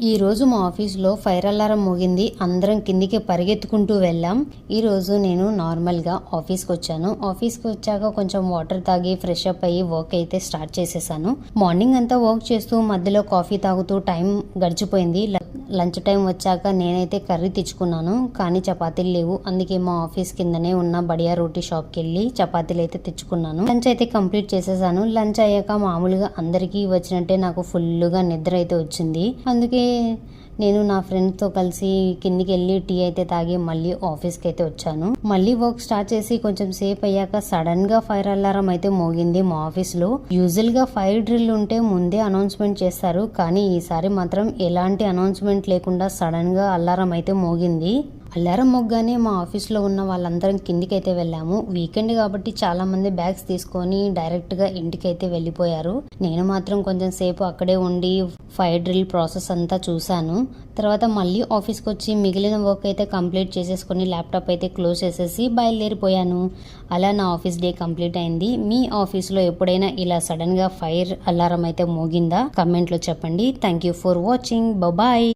ఈ రోజు మా ఆఫీస్లో ఫైర్ అలారం మోగింది. అందరం కిందికి పరిగెత్తుకుంటూ వెళ్ళాం. ఈ రోజు నేను నార్మల్గా ఆఫీస్కి వచ్చాను. ఆఫీస్కి వచ్చాక కొంచెం వాటర్ తాగి ఫ్రెష్ అప్ అయ్యి వర్క్ అయితే స్టార్ట్ చేసేసాను. మార్నింగ్ అంతా వర్క్ చేస్తూ మధ్యలో కాఫీ తాగుతూ టైం గడిచిపోయింది. లంచ్ టైం వచ్చాక నేనైతే కర్రీ తెచ్చుకున్నాను, కానీ చపాతీలు లేవు. అందుకే మా ఆఫీస్ కిందనే ఉన్న బడియా రోటీ షాప్కి వెళ్ళి చపాతీలు అయితే తెచ్చుకున్నాను. లంచ్ అయితే కంప్లీట్ చేసేసాను. లంచ్ అయ్యాక మామూలుగా అందరికీ వచ్చినట్టే నాకు ఫుల్గా నిద్ర అయితే వచ్చింది. అందుకే నేను నా ఫ్రెండ్స్తో కలిసి కిందికి వెళ్ళి టీ అయితే తాగి మళ్ళీ ఆఫీస్కి అయితే వచ్చాను. మళ్ళీ వర్క్ స్టార్ట్ చేసి కొంచెం సేపు అయ్యాక సడన్ గా ఫైర్ అలారం అయితే మోగింది మా ఆఫీస్లో. యూజువల్ గా ఫైర్ డ్రిల్ ఉంటే ముందే అనౌన్స్మెంట్ చేస్తారు, కానీ ఈసారి మాత్రం ఎలాంటి అనౌన్స్మెంట్ లేకుండా సడన్ గా అలారం అయితే మోగింది. అలారం మొగ్గానే మా ఆఫీస్లో ఉన్న వాళ్ళందరం కిందికి అయితే వెళ్ళాము. వీకెండ్ కాబట్టి చాలా మంది బ్యాగ్స్ తీసుకొని డైరెక్ట్గా ఇంటికి అయితే వెళ్ళిపోయారు. నేను మాత్రం కొంచెం సేపు అక్కడే ఉండి ఫైర్ డ్రిల్ ప్రాసెస్ అంతా చూశాను. తర్వాత మళ్ళీ ఆఫీస్కి వచ్చి మిగిలిన వర్క్ అయితే కంప్లీట్ చేసేసుకొని ల్యాప్టాప్ అయితే క్లోజ్ చేసేసి బయలుదేరిపోయాను. అలా నా ఆఫీస్ డే కంప్లీట్ అయింది. మీ ఆఫీస్లో ఎప్పుడైనా ఇలా సడన్గా ఫైర్ అలారం అయితే మోగిందా? కమెంట్లో చెప్పండి. Thank you for watching. Bye.